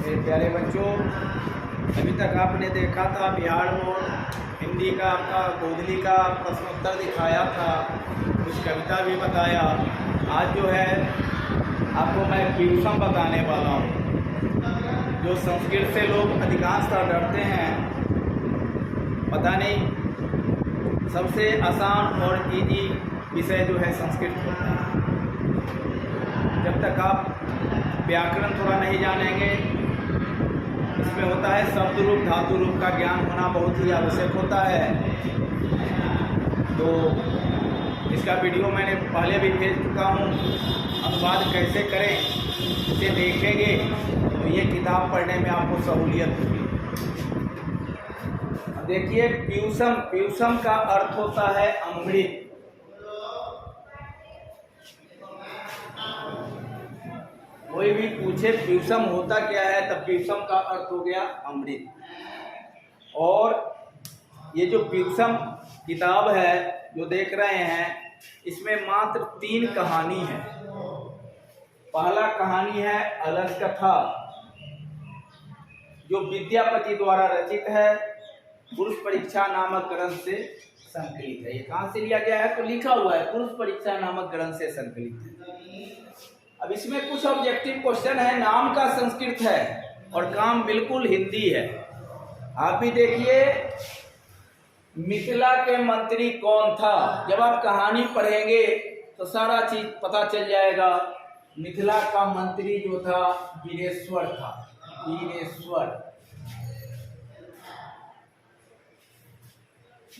मेरे प्यारे बच्चों, अभी तक आपने देखा था बिहार बोर्ड हिंदी का आपका गोधली का प्रश्नोत्तर दिखाया था, कुछ कविता भी बताया। आज जो है आपको मैं प्यूसम बताने वाला हूँ। जो संस्कृत से लोग अधिकांशतः डरते हैं, पता नहीं, सबसे आसान और इजी विषय जो है संस्कृत होता है। जब तक आप व्याकरण थोड़ा नहीं जानेंगे, इसमें होता है शब्द रूप धातु रूप का ज्ञान होना बहुत ही आवश्यक होता है। तो इसका वीडियो मैंने पहले भी भेज चुका हूँ। अनुवाद कैसे करें इसे देखेंगे तो ये किताब पढ़ने में आपको सहूलियत होगी। देखिए, प्यूसम का अर्थ होता है अमृत। कोई भी पूछे प्यूसम होता क्या है, तब प्यूसम का अर्थ हो गया अमृत। और ये जो प्यूसम किताब है जो देख रहे हैं, इसमें मात्र 3 कहानी है। पहला कहानी है अलस कथा, जो विद्यापति द्वारा रचित है, पुरुष परीक्षा नामक ग्रंथ से संकलित है। ये कहाँ से लिया गया है तो लिखा हुआ है पुरुष परीक्षा नामक ग्रंथ से संकलित है। अब इसमें कुछ ऑब्जेक्टिव क्वेश्चन है। नाम का संस्कृत है और काम बिल्कुल हिंदी है। आप भी देखिए, मिथिला के मंत्री कौन था। जब आप कहानी पढ़ेंगे तो सारा चीज पता चल जाएगा। मिथिला का मंत्री जो था वीरेश्वर था, वीरेश्वर।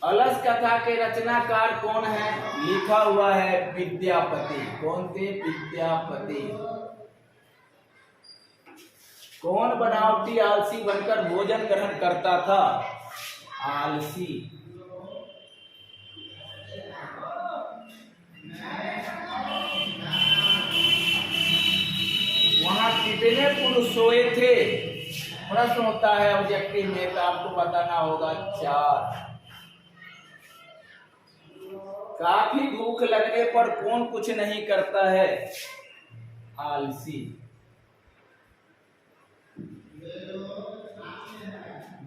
अलस कथा के रचनाकार कौन है, लिखा हुआ है विद्यापति। कौन थे? विद्यापति। कौन बनावटी आलसी बनकर भोजन ग्रहण करता था? आलसी। वहां कितने पुरुष सोए थे? प्रश्न होता है ऑब्जेक्टिव में, तो आपको बताना होगा 4। काफी भूख लगने पर कौन कुछ नहीं करता है? आलसी।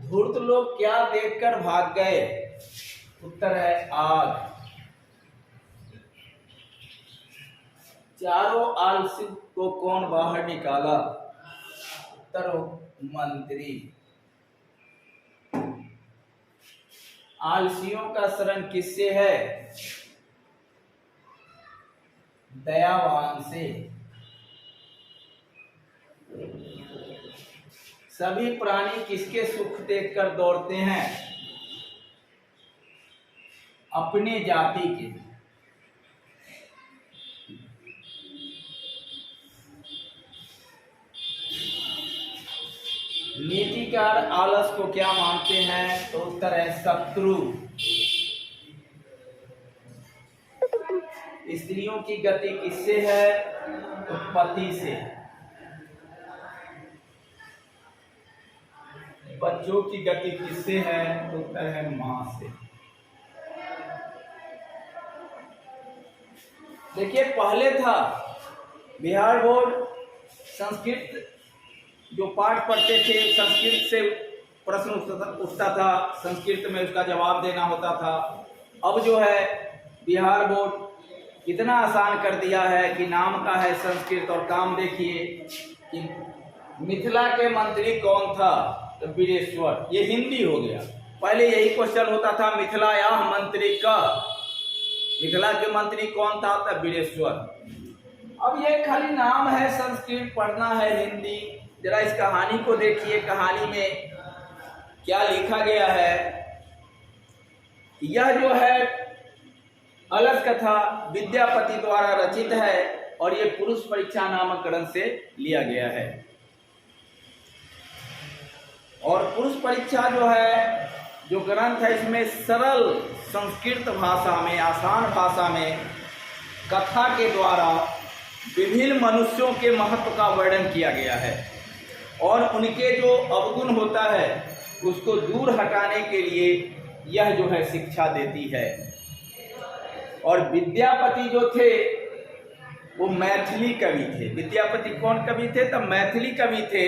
धूर्त लोग क्या देखकर भाग गए? उत्तर है आग। चारों आलसी को कौन बाहर निकाला? उत्तर हो मंत्री। आलसियों का शरण किससे है? दयावान से। सभी प्राणी किसके सुख देखकर दौड़ते हैं? अपने जाति के। नीतिकार आलस को क्या मानते हैं? तो उत्तर है शत्रु। स्त्रियों की गति किससे है? तो पति से। बच्चों की गति किससे है? तो उत्तर है मां से। देखिए, पहले था बिहार बोर्ड संस्कृत जो पाठ पढ़ते थे, संस्कृत से प्रश्न उठता था, संस्कृत में उसका जवाब देना होता था। अब जो है बिहार बोर्ड इतना आसान कर दिया है कि नाम का है संस्कृत और काम देखिए कि मिथिला के मंत्री कौन था? तो वीरेश्वर। ये हिंदी हो गया। पहले यही क्वेश्चन होता था, मिथिला या मंत्री का, मिथिला के मंत्री कौन था? तब वीरेश्वर। अब ये खाली नाम है संस्कृत, पढ़ना है हिंदी। जरा इस कहानी को देखिए, कहानी में क्या लिखा गया है। यह जो है अलस कथा विद्यापति द्वारा रचित है और ये पुरुष परीक्षा नामक ग्रंथ से लिया गया है। और पुरुष परीक्षा जो है, जो ग्रंथ है, इसमें सरल संस्कृत भाषा में, आसान भाषा में कथा के द्वारा विभिन्न मनुष्यों के महत्व का वर्णन किया गया है और उनके जो अवगुण होता है उसको दूर हटाने के लिए यह जो है शिक्षा देती है। और विद्यापति जो थे वो मैथिली कवि थे। विद्यापति कौन कवि थे? तब मैथिली कवि थे।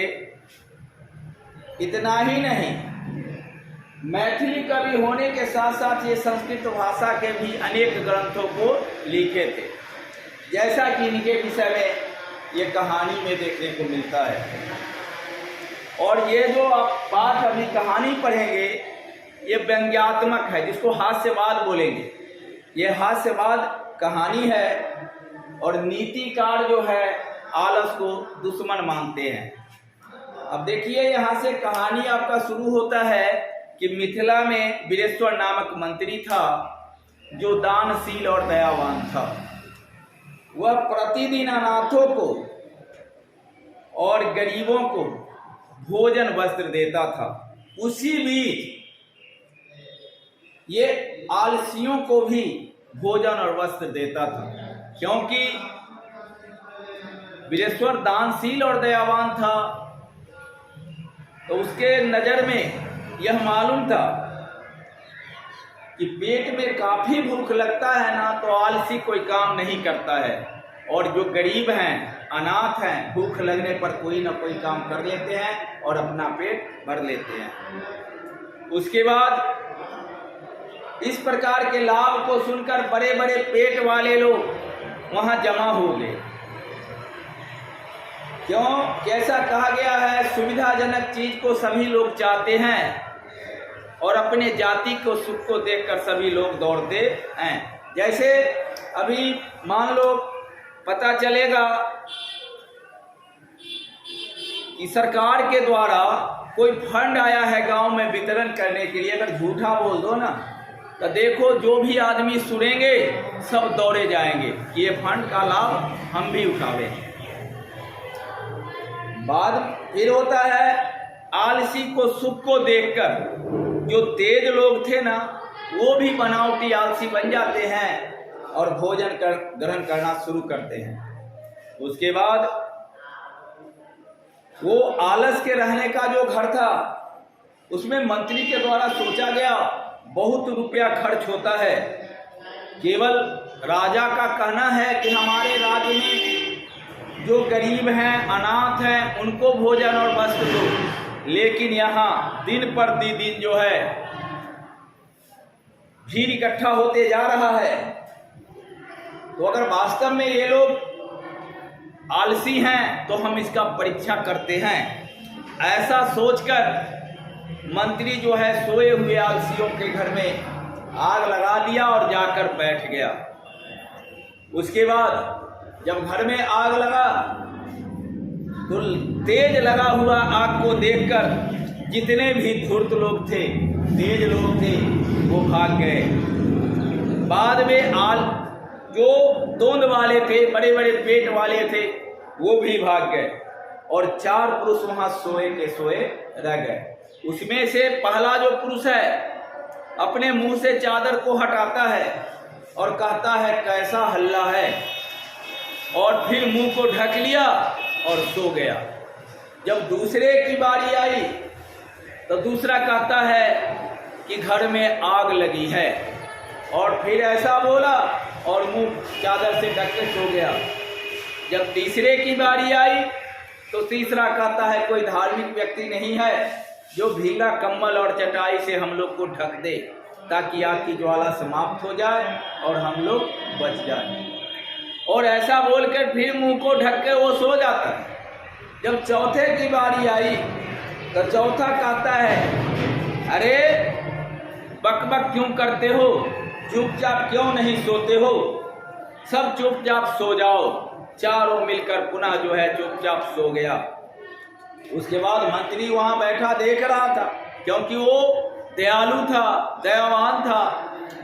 इतना ही नहीं, मैथिली कवि होने के साथ साथ ये संस्कृत भाषा के भी अनेक ग्रंथों को लिखे थे, जैसा कि इनके विषय में ये कहानी में देखने को मिलता है। और ये जो आप पाठ अभी कहानी पढ़ेंगे ये व्यंग्यात्मक है, जिसको हास्यवाद बोलेंगे। ये हास्यवाद कहानी है और नीतिकार जो है आलस को दुश्मन मानते हैं। अब देखिए यहाँ से कहानी आपका शुरू होता है कि मिथिला में वीरेश्वर नामक मंत्री था जो दानशील और दयावान था। वह प्रतिदिन अनाथों को और गरीबों को भोजन वस्त्र देता था। उसी बीच ये आलसियों को भी भोजन और वस्त्र देता था, क्योंकि वीरेश्वर दानशील और दयावान था, तो उसके नजर में यह मालूम था कि पेट में काफी भूख लगता है ना, तो आलसी कोई काम नहीं करता है, और जो गरीब हैं, अनाथ हैं, भूख लगने पर कोई ना कोई काम कर लेते हैं और अपना पेट भर लेते हैं। उसके बाद इस प्रकार के लाभ को सुनकर बड़े बड़े पेट वाले लोग वहां जमा हो गए। क्यों? कैसा कहा गया है, सुविधाजनक चीज को सभी लोग चाहते हैं और अपने जाति को सुख को देखकर सभी लोग दौड़ते हैं। जैसे अभी मान लो पता चलेगा कि सरकार के द्वारा कोई फंड आया है गांव में वितरण करने के लिए, अगर झूठा बोल दो ना तो देखो जो भी आदमी सुनेंगे सब दौड़े जाएंगे कि ये फंड का लाभ हम भी उठावे। बाद फिर होता है आलसी को सुख को देखकर जो तेज लोग थे ना, वो भी बनावटी आलसी बन जाते हैं और भोजन ग्रहण करना शुरू करते हैं। उसके बाद वो आलस के रहने का जो घर था उसमें मंत्री के द्वारा सोचा गया बहुत रुपया खर्च होता है। केवल राजा का कहना है कि हमारे राज्य में जो गरीब हैं, अनाथ हैं, उनको भोजन और वस्त्र दो, लेकिन यहाँ दिन पर दिन जो है भीड़ इकट्ठा होते जा रहा है। तो अगर वास्तव में ये लोग आलसी हैं तो हम इसका परीक्षा करते हैं, ऐसा सोचकर मंत्री जो है सोए हुए आलसियों के घर में आग लगा दिया और जाकर बैठ गया। उसके बाद जब घर में आग लगा तो तेज लगा हुआ आग को देखकर जितने भी धूर्त लोग थे, तेज लोग थे, वो भाग गए। बाद में जो तोंद वाले थे, बड़े बड़े पेट वाले थे, वो भी भाग गए और 4 पुरुष वहां सोए के सोए रह गए। उसमें से पहला जो पुरुष है अपने मुंह से चादर को हटाता है और कहता है कैसा हल्ला है, और फिर मुंह को ढक लिया और सो गया। जब दूसरे की बारी आई तो दूसरा कहता है कि घर में आग लगी है, और फिर ऐसा बोला और मुंह चादर से ढक के सो गया। जब तीसरे की बारी आई तो तीसरा कहता है कोई धार्मिक व्यक्ति नहीं है जो भीगा कंबल और चटाई से हम लोग को ढक दे, ताकि आग की ज्वाला समाप्त हो जाए और हम लोग बच जाए। और ऐसा बोलकर फिर मुंह को ढक के वो सो जाता है। जब चौथे की बारी आई तो चौथा कहता है अरे बकबक क्यों करते हो, चुपचाप क्यों नहीं सोते हो, सब चुपचाप सो जाओ। चारों मिलकर पुनः जो है चुपचाप सो गया। उसके बाद मंत्री वहां बैठा देख रहा था, क्योंकि वो दयालु था, दयावान था।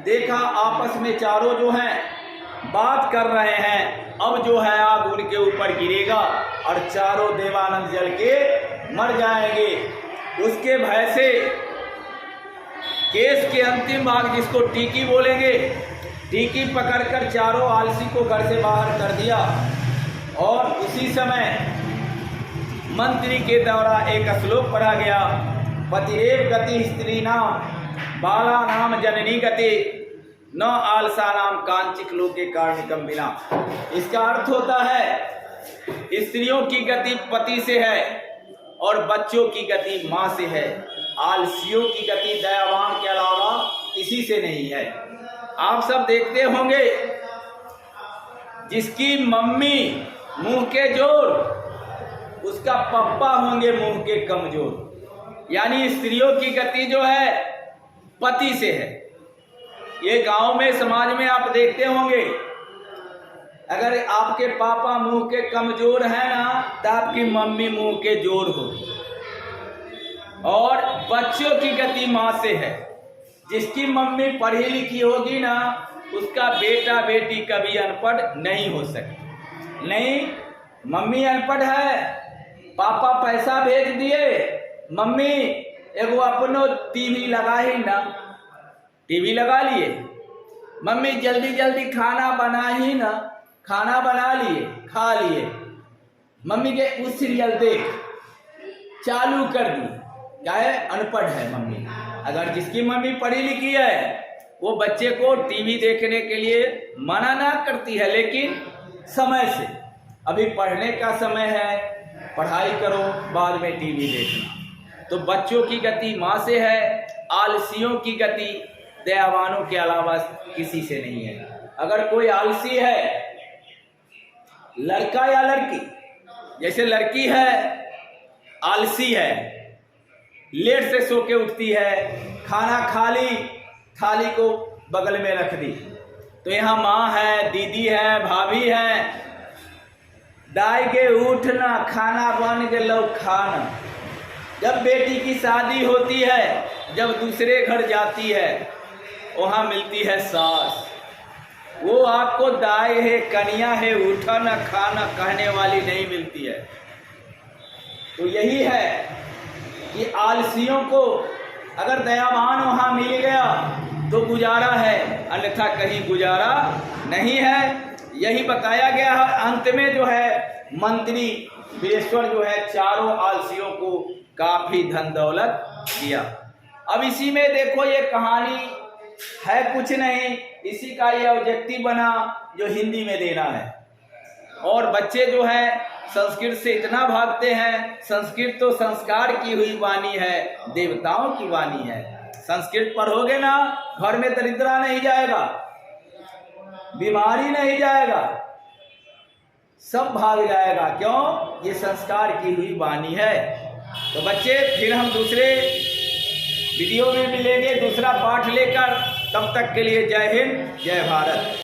देखा आपस में चारों जो हैं बात कर रहे हैं, अब जो है आग उनके ऊपर गिरेगा और चारों देवानंद जल के मर जाएंगे। उसके भय से केस के अंतिम भाग, जिसको टीकी बोलेंगे, टीकी पकड़कर चारों आलसी को घर से बाहर कर दिया। और उसी समय मंत्री के द्वारा एक श्लोक पढ़ा गया, पतिरेव गति स्त्री नाम बाला नाम जननी गति न आलसा नाम कांचिक लोके कार्मिकम बिना। इसका अर्थ होता है स्त्रियों की गति पति से है और बच्चों की गति माँ से है। आलसियों की गति दयावान के अलावा किसी से नहीं है। आप सब देखते होंगे, जिसकी मम्मी मुंह के जोर, उसका पप्पा होंगे मुंह के कमजोर। यानी स्त्रियों की गति जो है पति से है। ये गांव में, समाज में आप देखते होंगे, अगर आपके पापा मुंह के कमजोर हैं ना, तो आपकी मम्मी मुंह के जोर हो। और बच्चों की गति माँ से है। जिसकी मम्मी पढ़ी लिखी होगी ना, उसका बेटा बेटी कभी अनपढ़ नहीं हो सकती। नहीं, मम्मी अनपढ़ है, पापा पैसा भेज दिए, मम्मी एगो अपनो टीवी लगा ही ना, टीवी लगा लिए। मम्मी जल्दी जल्दी खाना बना ही ना, खाना बना लिए, खा लिए। मम्मी के उस सीरियल देख, चालू कर दी। क्या है? अनपढ़ है मम्मी। अगर जिसकी मम्मी पढ़ी लिखी है, वो बच्चे को टीवी देखने के लिए मना ना करती है, लेकिन समय से, अभी पढ़ने का समय है, पढ़ाई करो, बाद में टीवी देखना। तो बच्चों की गति माँ से है, आलसियों की गति दयावानों के अलावा किसी से नहीं है। अगर कोई आलसी है, लड़का या लड़की, जैसे लड़की है आलसी है, लेट से सो के उठती है, खाना खा ली, थाली को बगल में रख दी, तो यहाँ माँ है, दीदी है, भाभी है, दाई के उठना, खाना बन के लो खाना। जब बेटी की शादी होती है, जब दूसरे घर जाती है, वहाँ मिलती है सास। वो आपको दाई है, कन्या है, उठा ना खाना कहने वाली नहीं मिलती है। तो यही है कि आलसियों को अगर दयावान वहाँ मिल गया तो गुजारा है, अन्यथा कहीं गुजारा नहीं है। यही बताया गया है। अंत में जो है मंत्री वीरेश्वर जो है चारों आलसियों को काफी धन दौलत दिया। अब इसी में देखो, ये कहानी है कुछ नहीं, इसी का ये ऑब्जेक्टिव बना जो हिंदी में देना है। और बच्चे जो है संस्कृत से इतना भागते हैं। संस्कृत तो संस्कार की हुई वाणी है, देवताओं की वाणी है। संस्कृत पढ़ोगे ना, घर में दरिद्रा नहीं जाएगा, बीमारी नहीं जाएगा, सब भाग जाएगा। क्यों? ये संस्कार की हुई वाणी है। तो बच्चे, फिर हम दूसरे वीडियो में मिलेंगे दूसरा पाठ लेकर। तब तक के लिए जय हिंद, जय भारत।